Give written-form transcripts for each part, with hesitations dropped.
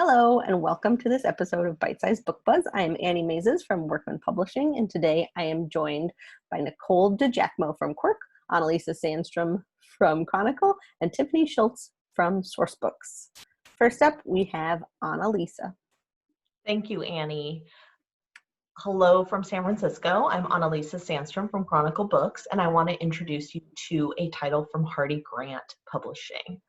Hello, and welcome to this episode of Bite Size Book Buzz. I am Annie Mazes from Workman Publishing, and today I am joined by Nicole DiGiacomo from Quirk, Annalisa Sandstrom from Chronicle, and Tiffany Schultz from SourceBooks. First up, we have Annalisa. Thank you, Annie. Hello from San Francisco. I'm Annalisa Sandstrom from Chronicle Books, and I want to introduce you to a title from Hardy Grant Publishing.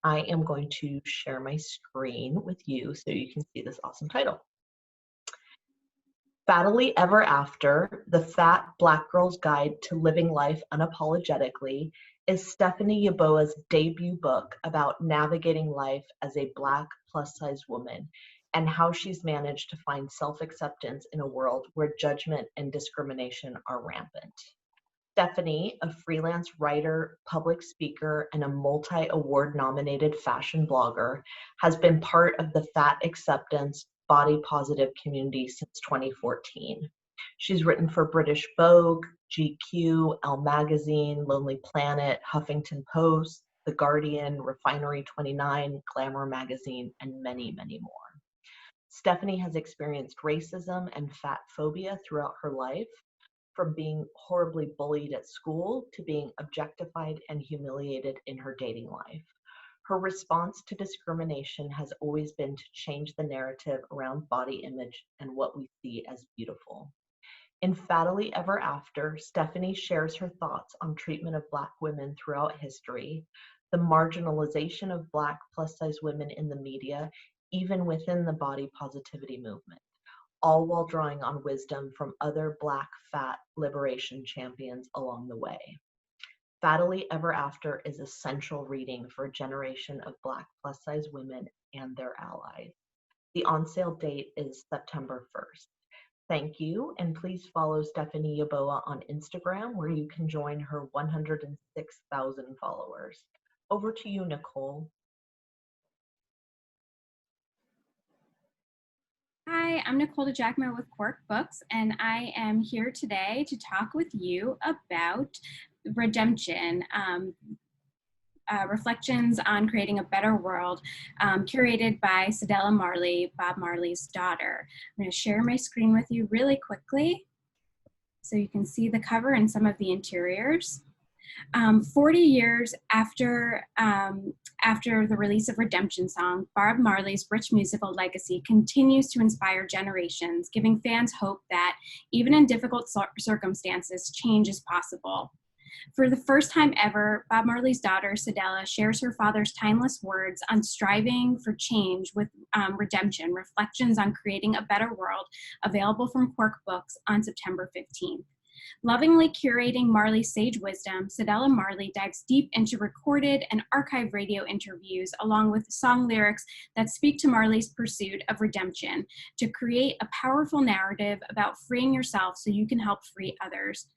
I am going to share my screen with you so you can see this awesome title. Fattily Ever After, The Fat Black Girl's Guide to Living Life Unapologetically is Stephanie Yeboah's debut book about navigating life as a Black plus-size woman and how she's managed to find self-acceptance in a world where judgment and discrimination are rampant. Stephanie, a freelance writer, public speaker, and a multi-award nominated fashion blogger, has been part of the fat acceptance, body positive community since 2014. She's written for British Vogue, GQ, Elle Magazine, Lonely Planet, Huffington Post, The Guardian, Refinery 29, Glamour Magazine, and many, many more. Stephanie has experienced racism and fat phobia throughout her life, from being horribly bullied at school to being objectified and humiliated in her dating life. Her response to discrimination has always been to change the narrative around body image and what we see as beautiful. In Fattily Ever After, Stephanie shares her thoughts on treatment of Black women throughout history, the marginalization of Black plus-size women in the media, even within the body positivity movement, all while drawing on wisdom from other Black fat liberation champions along the way. Fattily Ever After is essential reading for a generation of Black plus-size women and their allies. The on-sale date is September 1st. Thank you, and please follow Stephanie Yeboah on Instagram, where you can join her 106,000 followers. Over to you, Nicole. Hi, I'm Nicole DiGiacomo with Quirk Books, and I am here today to talk with you about Redemption, Reflections on Creating a Better World, curated by Cedella Marley, Bob Marley's daughter. I'm going to share my screen with you really quickly so you can see the cover and some of the interiors. 40 years after the release of Redemption Song, Bob Marley's rich musical legacy continues to inspire generations, giving fans hope that, even in difficult circumstances, change is possible. For the first time ever, Bob Marley's daughter, Cedella, shares her father's timeless words on striving for change with Redemption, Reflections on Creating a Better World, available from Quirk Books on September 15th. Lovingly curating Marley's sage wisdom, Cedella Marley dives deep into recorded and archived radio interviews, along with song lyrics that speak to Marley's pursuit of redemption, to create a powerful narrative about freeing yourself so you can help free others.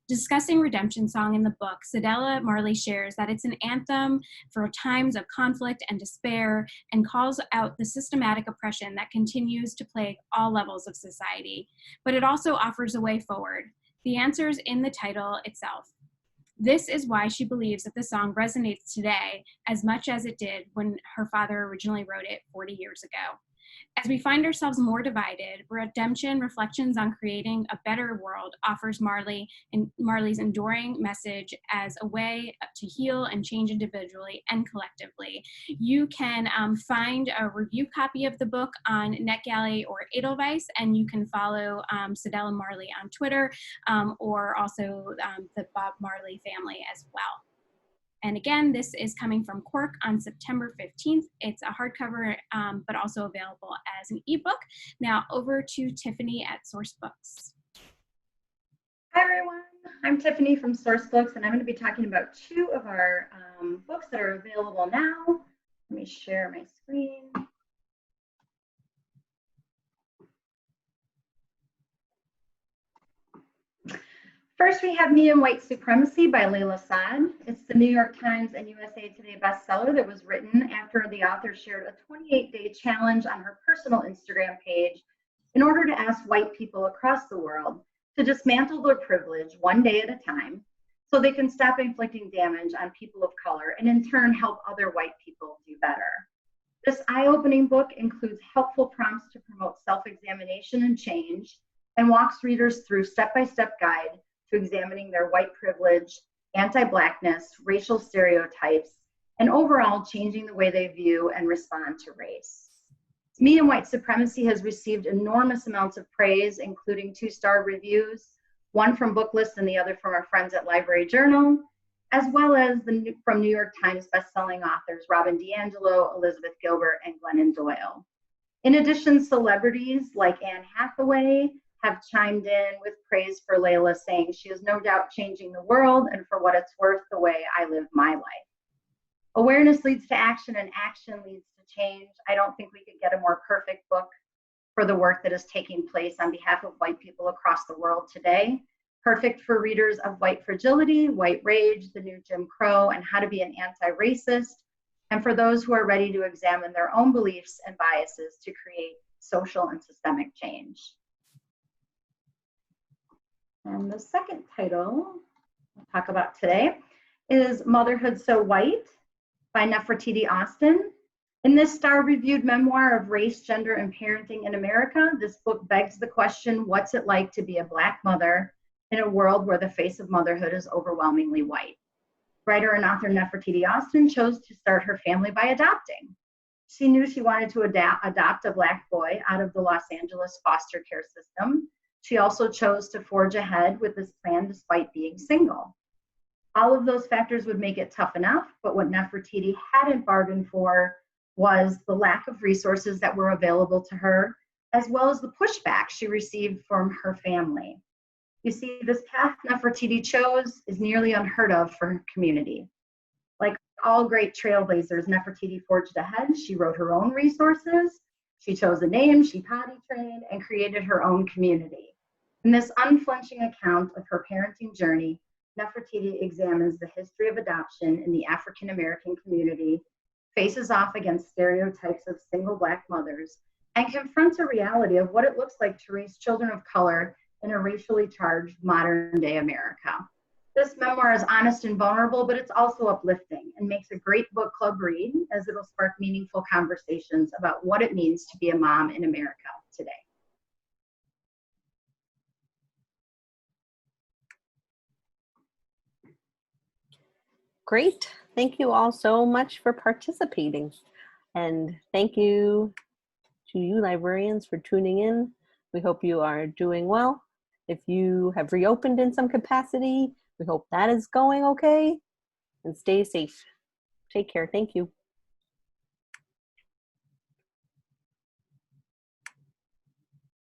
Discussing Redemption Song in the book, Cedella Marley shares that it's an anthem for times of conflict and despair, and calls out the systematic oppression that continues to plague all levels of society. But it also offers a way forward. The answer is in the title itself. This is why she believes that the song resonates today as much as it did when her father originally wrote it 40 years ago. As we find ourselves more divided, Redemption, Reflections on Creating a Better World offers Marley's enduring message as a way to heal and change individually and collectively. You can find a review copy of the book on NetGalley or Edelweiss, and you can follow Cedella Marley on Twitter, or also the Bob Marley family as well. And again, this is coming from Quirk on September 15th. It's a hardcover, but also available as an ebook. Now over to Tiffany at SourceBooks. Hi everyone, I'm Tiffany from SourceBooks, and I'm going to be talking about two of our books that are available now. Let me share my screen. First, we have Me and White Supremacy by Layla Saad. It's the New York Times and USA Today bestseller that was written after the author shared a 28-day challenge on her personal Instagram page in order to ask white people across the world to dismantle their privilege one day at a time so they can stop inflicting damage on people of color and in turn help other white people do better. This eye-opening book includes helpful prompts to promote self-examination and change, and walks readers through step-by-step guide to examining their white privilege, anti-Blackness, racial stereotypes, and overall changing the way they view and respond to race. Me and White Supremacy has received enormous amounts of praise, including 2-star reviews, one from Booklist and the other from our friends at Library Journal, as well as from New York Times bestselling authors Robin DiAngelo, Elizabeth Gilbert, and Glennon Doyle. In addition, celebrities like Anne Hathaway have chimed in with praise for Layla, saying she is no doubt changing the world, and for what it's worth, the way I live my life. Awareness leads to action, and action leads to change. I don't think we could get a more perfect book for the work that is taking place on behalf of white people across the world today. Perfect for readers of White Fragility, White Rage, The New Jim Crow, and How to Be an Anti-Racist, and for those who are ready to examine their own beliefs and biases to create social and systemic change. And the second title we'll talk about today is Motherhood So White by Nefertiti Austin. In this star-reviewed memoir of race, gender, and parenting in America, this book begs the question, what's it like to be a Black mother in a world where the face of motherhood is overwhelmingly white? Writer and author Nefertiti Austin chose to start her family by adopting. She knew she wanted to adopt a Black boy out of the Los Angeles foster care system. She also chose to forge ahead with this plan despite being single. All of those factors would make it tough enough, but what Nefertiti hadn't bargained for was the lack of resources that were available to her, as well as the pushback she received from her family. You see, this path Nefertiti chose is nearly unheard of for her community. Like all great trailblazers, Nefertiti forged ahead. She wrote her own resources, she chose a name, she potty trained, and created her own community. In this unflinching account of her parenting journey, Nefertiti examines the history of adoption in the African American community, faces off against stereotypes of single Black mothers, and confronts a reality of what it looks like to raise children of color in a racially charged modern-day America. This memoir is honest and vulnerable, but it's also uplifting and makes a great book club read, as it'll spark meaningful conversations about what it means to be a mom in America today. Great. Thank you all so much for participating. And thank you to you librarians for tuning in. We hope you are doing well. If you have reopened in some capacity, we hope that is going okay. And stay safe. Take care. Thank you.